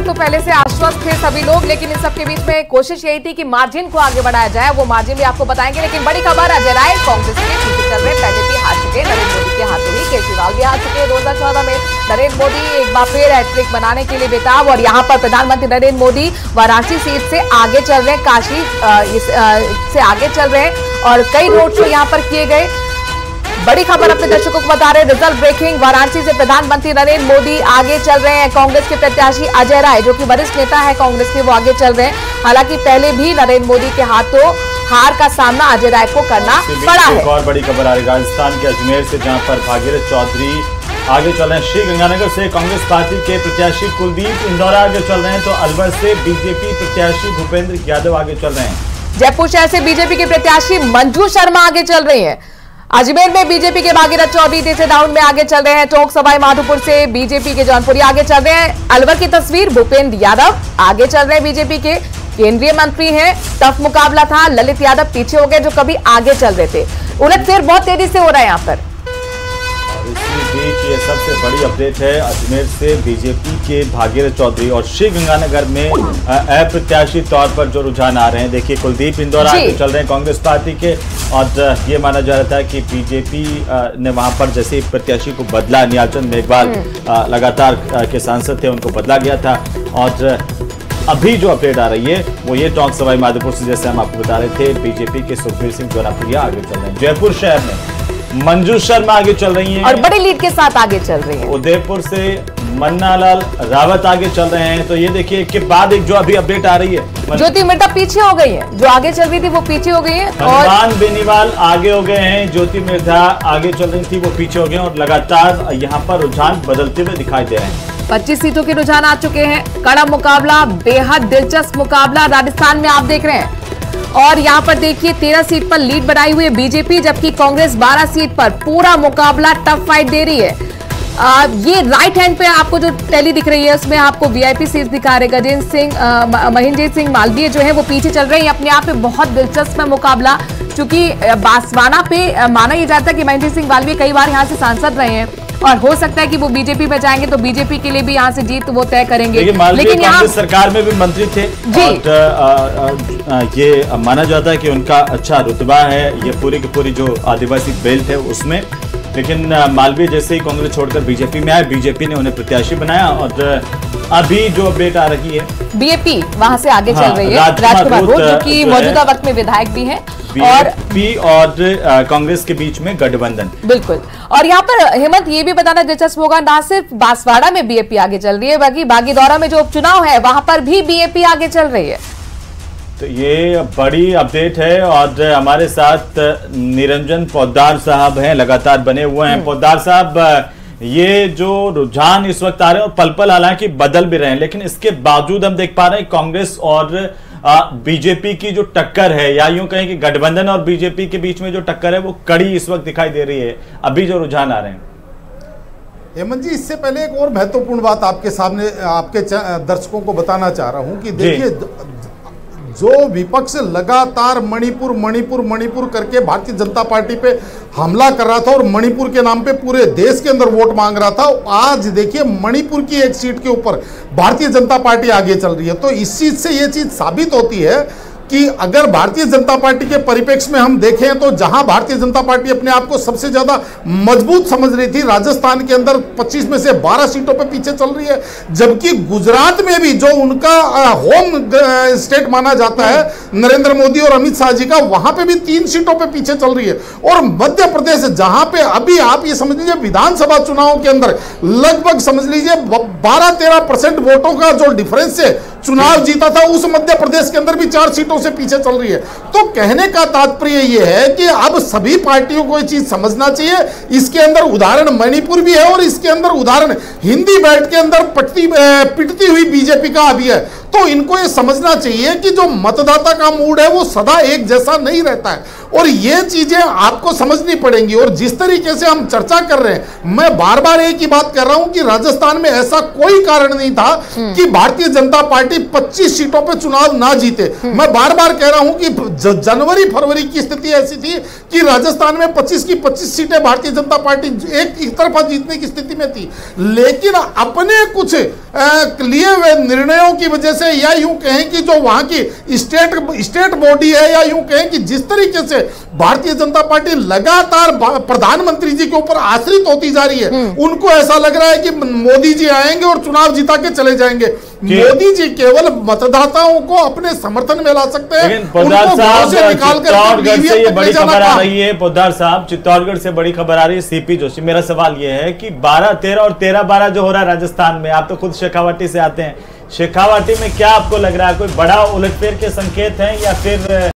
लेकर तो पहले से आश्वस्त थे सभी लोग, लेकिन इन सबके बीच में कोशिश यही थी कि मार्जिन को आगे बढ़ाया जाए। वो मार्जिन भी आपको बताएंगे, लेकिन बड़ी खबर अजय राय कांग्रेस के पीछे चल रहे, पहले भी हार चुके नरेंद्र मोदी के हाथों ही, केजरीवाल भी हार चुके 2014 में। नरेंद्र मोदी एक बार फिर हैट्रिक बनाने के लिए बेताब, और यहाँ पर प्रधानमंत्री नरेंद्र मोदी वाराणसी सीट से आगे चल रहे हैं, काशी से आगे चल रहे हैं और कई रोड शो यहाँ पर किए गए। बड़ी खबर अपने दर्शकों को बता रहे, रिजल्ट ब्रेकिंग, वाराणसी से प्रधानमंत्री नरेंद्र मोदी आगे चल रहे हैं। कांग्रेस के प्रत्याशी अजय राय जो कि वरिष्ठ नेता है कांग्रेस के, वो आगे चल रहे हैं। हालांकि पहले भी नरेंद्र मोदी के हाथों हार का सामना अजय राय को करना पड़ा है। एक और बड़ी खबर आ रही राजस्थान के अजमेर से, जहां पर भागीरथ चौधरी आगे चल रहे हैं। श्रीगंगानगर से कांग्रेस पार्टी के प्रत्याशी कुलदीप इंदौरा आगे चल रहे हैं, तो अलवर से बीजेपी प्रत्याशी भूपेंद्र यादव आगे चल रहे हैं। जयपुर शहर से बीजेपी के प्रत्याशी मंजू शर्मा आगे चल रही है। अजमेर में बीजेपी के भागीरथ चौधरी तीसरे राउंड में आगे चल रहे हैं। टोंक सवाई माधोपुर से बीजेपी के जौनपुरी आगे चल रहे हैं। अलवर की तस्वीर, भूपेंद्र यादव आगे चल रहे हैं, बीजेपी के केंद्रीय मंत्री हैं। टफ मुकाबला था, ललित यादव पीछे हो गए जो कभी आगे चल रहे थे। उलटफेर बहुत तेजी से हो रहा है यहाँ पर। इसी बीच ये सबसे बड़ी अपडेट है, अजमेर से बीजेपी के भागीरथ चौधरी और श्रीगंगानगर में अप्रत्याशित तौर पर जो रुझान आ रहे हैं। देखिए कुलदीप इंदौरा आगे चल रहे हैं कांग्रेस पार्टी के, और ये माना जा रहा था कि बीजेपी ने वहां पर जैसे प्रत्याशी को बदला, नियालचंद मेघवाल लगातार के सांसद थे, उनको बदला गया था। और अभी जो अपडेट आ रही है वो ये टोंक सवाई माधोपुर से, जैसे हम आपको बता रहे थे, बीजेपी के सुखबीर सिंह जोनापुरिया आगे चल रहे हैं। जयपुर शहर में मंजू शर्मा आगे चल रही हैं और बड़ी लीड के साथ आगे चल रही हैं। उदयपुर से मन्नालाल रावत आगे चल रहे हैं। तो ये देखिए एक के बाद एक जो अभी अपडेट आ रही है, ज्योति मिर्धा पीछे हो गई है, जो आगे चल रही थी वो पीछे हो गई है। हनुमान बेनीवाल आगे हो गए हैं, ज्योति मिर्धा आगे चल रही थी वो पीछे हो गए, और लगातार यहाँ पर रुझान बदलते हुए दिखाई दे रहे हैं। 25 सीटों के रुझान आ चुके हैं। कड़ा मुकाबला, बेहद दिलचस्प मुकाबला राजस्थान में आप देख रहे हैं। और यहाँ पर देखिए 13 सीट पर लीड बनाई हुई है बीजेपी, जबकि कांग्रेस 12 सीट पर पूरा मुकाबला टफ फाइट दे रही है। ये राइट हैंड पे आपको जो टैली दिख रही है उसमें आपको वीआईपी सीट दिखा रहे। गजेंद्र सिंह, महेंद्र सिंह मालवीय जो है वो पीछे चल रहे हैं। अपने आप में बहुत दिलचस्प है मुकाबला, क्योंकि बांसवाड़ा पे माना यह जाता है कि महेंद्र सिंह मालवीय कई बार यहाँ से सांसद रहे हैं और हो सकता है कि वो बीजेपी में जाएंगे तो बीजेपी के लिए भी यहाँ से जीत वो तय करेंगे। लेकिन यहाँ सरकार में भी मंत्री थे और ये माना जाता है कि उनका अच्छा रुतबा है, ये पूरी की पूरी जो आदिवासी बेल्ट है उसमें। लेकिन मालवीय जैसे ही कांग्रेस छोड़कर बीजेपी में आए, बीजेपी ने उन्हें प्रत्याशी बनाया, और अभी जो अपडेट आ रही है बीएपी वहां से आगे चल रही है। राजकुमार रोड जो कि मौजूदा वक्त में विधायक भी हैं, और कांग्रेस के बीच में गठबंधन। बिल्कुल। और यहाँ पर हेमंत ये भी बताना दिलचस्प होगा, ना सिर्फ बांसवाड़ा में बीएपी आगे चल रही है, बल्कि बागीदौरा में जो उपचुनाव है वहां पर भी बीएपी आगे चल रही है। तो ये बड़ी अपडेट है, और हमारे साथ निरंजन पोद्दार साहब हैं, लगातार बने हुए हैं। पोद्दार साहब, ये जो रुझान इस वक्त आ रहे हैं और पल पल हालांकि बदल भी रहे हैं, लेकिन इसके बावजूद हम देख पा रहे हैं कांग्रेस और बीजेपी की जो टक्कर है, या यूं कहें कि गठबंधन और बीजेपी के बीच में जो टक्कर है वो कड़ी इस वक्त दिखाई दे रही है, अभी जो रुझान आ रहे हैं। हेमंत जी, इससे पहले एक और महत्वपूर्ण बात आपके सामने, आपके दर्शकों को बताना चाह रहा हूं कि देखिए, जो विपक्ष लगातार मणिपुर करके भारतीय जनता पार्टी पे हमला कर रहा था और मणिपुर के नाम पे पूरे देश के अंदर वोट मांग रहा था, आज देखिए मणिपुर की एक सीट के ऊपर भारतीय जनता पार्टी आगे चल रही है। तो इस चीज से ये चीज साबित होती है कि अगर भारतीय जनता पार्टी के परिप्रेक्ष्य में हम देखें तो जहां भारतीय जनता पार्टी अपने आप को सबसे ज्यादा मजबूत समझ रही थी, राजस्थान के अंदर 25 में से 12 सीटों पे पीछे चल रही है, जबकि गुजरात में भी जो उनका होम स्टेट माना जाता है नरेंद्र मोदी और अमित शाह जी का, वहां पे भी 3 सीटों पे पीछे चल रही है। और मध्य प्रदेश, जहां पे अभी आप ये समझ लीजिए विधानसभा चुनाव के अंदर लगभग समझ लीजिए 12-13% वोटों का जो डिफरेंस से चुनाव जीता था, उस मध्य प्रदेश के अंदर भी 4 सीटों से पीछे चल रही है। तो कहने का तात्पर्य यह है कि अब सभी पार्टियों को ये चीज समझना चाहिए। इसके अंदर उदाहरण मणिपुर भी है और इसके अंदर उदाहरण हिंदी बेल्ट के अंदर पिटती हुई बीजेपी का भी है। तो इनको ये समझना चाहिए कि जो मतदाता का मूड है वो सदा एक जैसा नहीं रहता है, और ये चीजें आपको समझनी पड़ेंगी। और जिस तरीके से हम चर्चा कर रहे हैं, मैं बार बार एक ही बात कर रहा हूं कि राजस्थान में ऐसा कोई कारण नहीं था कि भारतीय जनता पार्टी 25 सीटों पे चुनाव ना जीते। मैं बार बार कह रहा हूं कि जनवरी फरवरी की स्थिति ऐसी थी कि राजस्थान में 25 की 25 सीटें भारतीय जनता पार्टी एक तरफा जीतने की स्थिति में थी। लेकिन अपने कुछ लिए हुए निर्णयों की वजह से, या यूं कहें कि जो वहां की स्टेट बॉडी है, या यूं कहें कि जिस तरीके से भारतीय जनता पार्टी लगातार प्रधानमंत्री जी के ऊपर आश्रित होती जा रही है, उनको ऐसा लग रहा है कि मोदी जी आएंगे और चुनाव जिता के चले जाएंगे। मोदी जी केवल मतदाताओं को अपने समर्थन में ला सकते हैं। पोद्दार साहब, चित्तौड़गढ़ से ये बड़ी खबर आ रही है। पोद्दार साहब, चित्तौड़गढ़ से बड़ी खबर आ रही है। सीपी जोशी, मेरा सवाल ये है कि 12-13 और 13-12 जो हो रहा है राजस्थान में, आप तो खुद शेखावाटी से आते हैं, शेखावाटी में क्या आपको लग रहा है, कोई बड़ा उलटफेर के संकेत हैं या फिर